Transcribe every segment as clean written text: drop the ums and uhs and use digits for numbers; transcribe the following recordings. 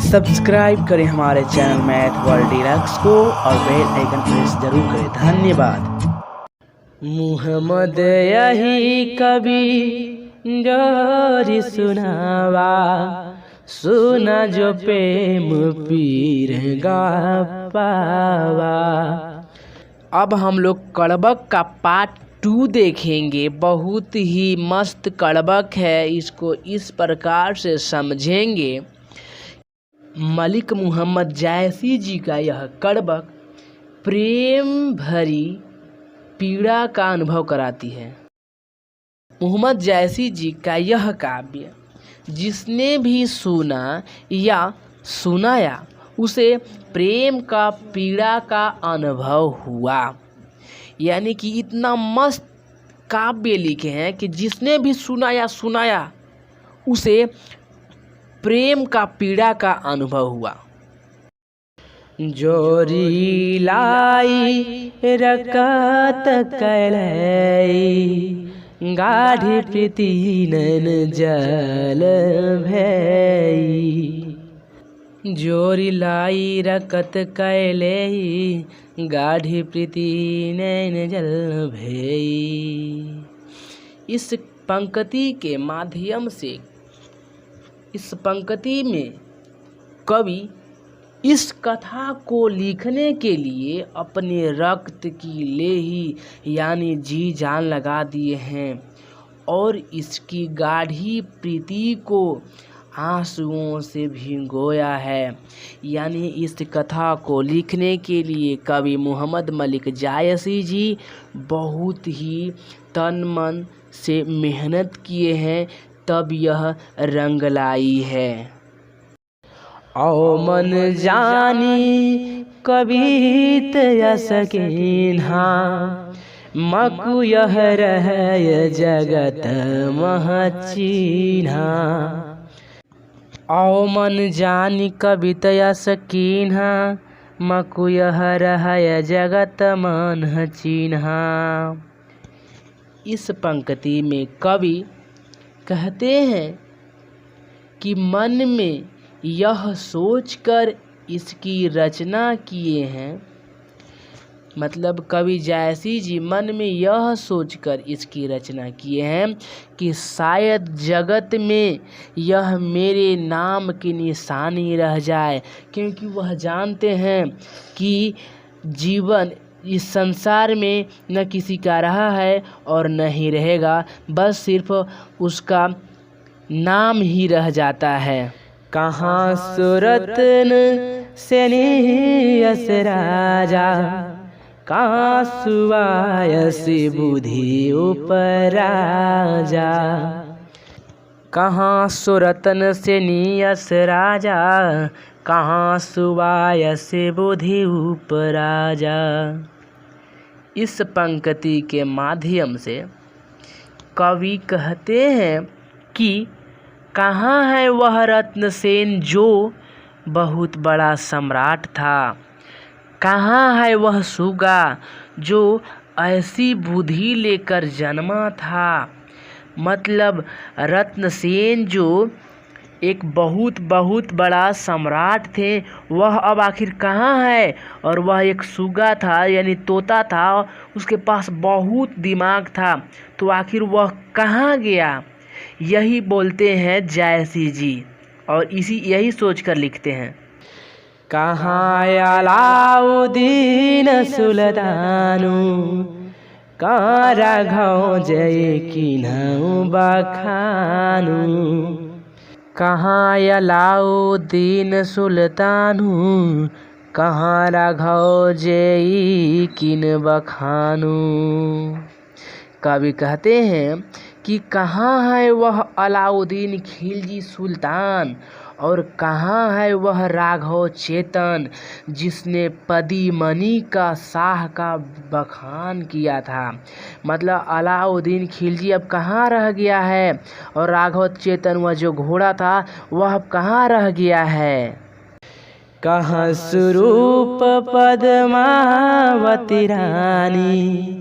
Subscribe करें हमारे channel math world deluxe को और बेल आइकन प्रेस जरूर करें। धन्यवाद। मुहम्मद यही कभी जोरी सुनावा, सुना जो प्रेम पीर गा पावा। अब हम लोग कड़बक का पार्ट 2 देखेंगे। बहुत ही मस्त कड़बक है, इसको इस प्रकार से समझेंगे। मलिक मोहम्मद जायसी जी का यह कड़बक प्रेम भरी पीड़ा का अनुभव कराती है। मोहम्मद जायसी जी का यह काव्य जिसने भी सुना या सुनाया उसे प्रेम का पीड़ा का अनुभव हुआ। यानी कि इतना मस्त काव्य लिखे हैं कि जिसने भी सुना या सुनाया उसे प्रेम का पीड़ा का अनुभव हुआ। जोरी लाई रकत कैलई, गाढ़ी प्रीति नैन जल भई। जोरी लाई रकत कैलई, गाढ़ी प्रीति नैन जल भई। इस पंक्ति के माध्यम से, इस पंक्ति में कवि इस कथा को लिखने के लिए अपने रक्त की लेही यानी जी जान लगा दिए हैं और इसकी गाढ़ी प्रीति को आंसुओं से भिगोया है। यानी इस कथा को लिखने के लिए कवि मोहम्मद मलिक जायसी जी बहुत ही तन मन से मेहनत किए हैं, तब यह रंग लाई है। औ मन जानी कवित यसकीन्हा, मकु यह रहय जगत महचीन्हा। औ मन जानी कवित यसकीन्हा, मकु यह रहय जगत महचीन्हा। इस पंक्ति में कवि कहते हैं कि मन में यह सोचकर इसकी रचना किए हैं। मतलब कवि जायसी जी मन में यह सोचकर इसकी रचना किए हैं कि शायद जगत में यह मेरे नाम की निशानी रह जाए, क्योंकि वह जानते हैं कि जीवन इस संसार में न किसी का रहा है और न ही रहेगा, बस सिर्फ उसका नाम ही रह जाता है। कहाँ सुरतन सेनियस राजा, कहाँ सुवायस बुद्धि उपराजा। कहाँ सुरतन सेनियस राजा, कहाँ सुवायस बुद्धि उपराजा। इस पंक्ति के माध्यम से कवि कहते हैं कि कहाँ है वह रत्नसेन जो बहुत बड़ा सम्राट था, कहाँ है वह सुगा जो ऐसी बुद्धि लेकर जन्मा था। मतलब रत्नसेन जो एक बहुत बड़ा सम्राट थे, वह अब आखिर कहाँ है। और वह एक सुगा था यानी तोता था, उसके पास बहुत दिमाग था, तो आखिर वह कहाँ गया, यही बोलते हैं जायसी जी और यही सोचकर लिखते हैं। कहाँ अलाउद्दीन सुल्तानु, कहाँ राघव जय किन्हु बखानु। कहाँ अलाउद्दीन सुल्तानु, कहाँ राघव जय किन बखानु। कवि कहते हैं कि कहाँ है वह अलाउद्दीन खिलजी सुल्तान और कहाँ है वह राघव चेतन जिसने पदीमणि का शाह का बखान किया था। मतलब अलाउद्दीन खिलजी अब कहाँ रह गया है और राघव चेतन वह जो घोड़ा था वह अब कहाँ रह गया है। कहाँ स्वरूप पद्मावती रानी,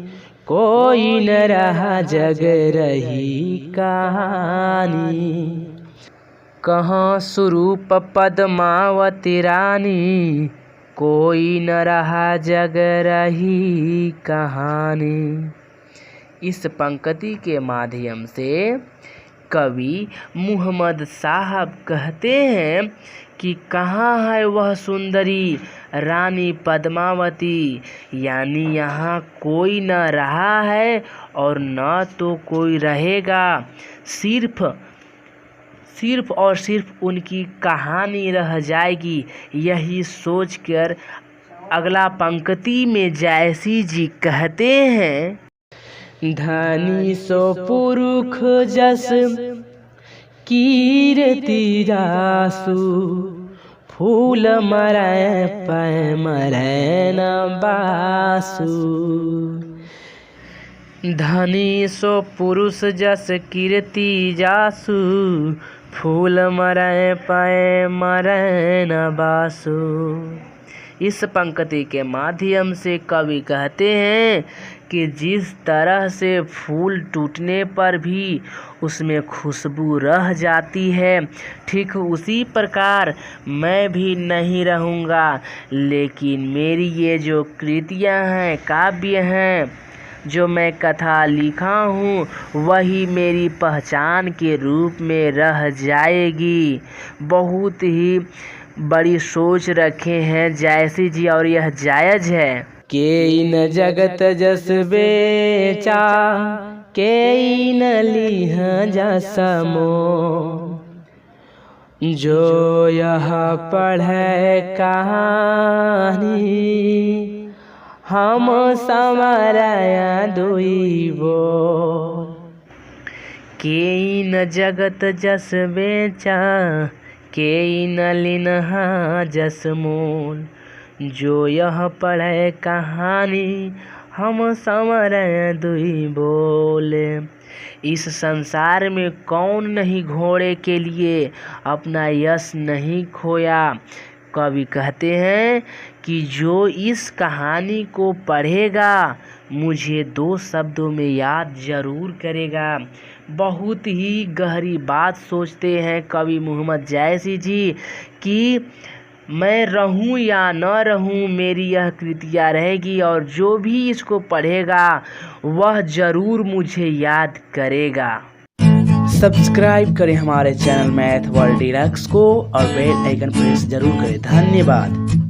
कोई न रहा जग रही कहानी। कहाँ स्वरूप पद्मावती रानी, कोई न रहा जग रही कहानी। इस पंक्ति के माध्यम से कवि मुहम्मद साहब कहते हैं कि कहाँ है वह सुंदरी रानी पद्मावती, यानी यहाँ कोई न रहा है और न तो कोई रहेगा, सिर्फ और सिर्फ उनकी कहानी रह जाएगी। यही सोचकर अगला पंक्ति में जायसी जी कहते हैं, धनी सो पुरुष जस कीर्ति जासु, फूल मरै पै मरै न बासु। धनी सो पुरुष जस कीर्ति जासु, फूल मरै पै मरै न बासु। इस पंक्ति के माध्यम से कवि कहते हैं कि जिस तरह से फूल टूटने पर भी उसमें खुशबू रह जाती है, ठीक उसी प्रकार मैं भी नहीं रहूँगा, लेकिन मेरी ये जो कृतियाँ हैं, काव्य हैं, जो मैं कथा लिखा हूँ, वही मेरी पहचान के रूप में रह जाएगी। बहुत ही बड़ी सोच रखे हैं जायसी जी और यह जायज़ है। के न जगत जस बेचा, के न लिह जस मोह, जो यह पढ़े कहानी, हम समरया दुई बोल। के न जगत जस बेचा, के न लिन्हा जस मोल, जो यह पढ़े कहानी, हम समरय दुई बोले। इस संसार में कौन नहीं घोड़े के लिए अपना यश नहीं खोया। कवि कहते हैं कि जो इस कहानी को पढ़ेगा मुझे 2 शब्दों में याद जरूर करेगा। बहुत ही गहरी बात सोचते हैं कवि मुहम्मद जायसी जी कि मैं रहूं या न रहूं, मेरी यह कृतियाँ रहेगी और जो भी इसको पढ़ेगा वह ज़रूर मुझे याद करेगा। सब्सक्राइब करें हमारे चैनल मैथ वर्ल्ड डीलक्स को और बेल आइकन प्रेस जरूर करें। धन्यवाद।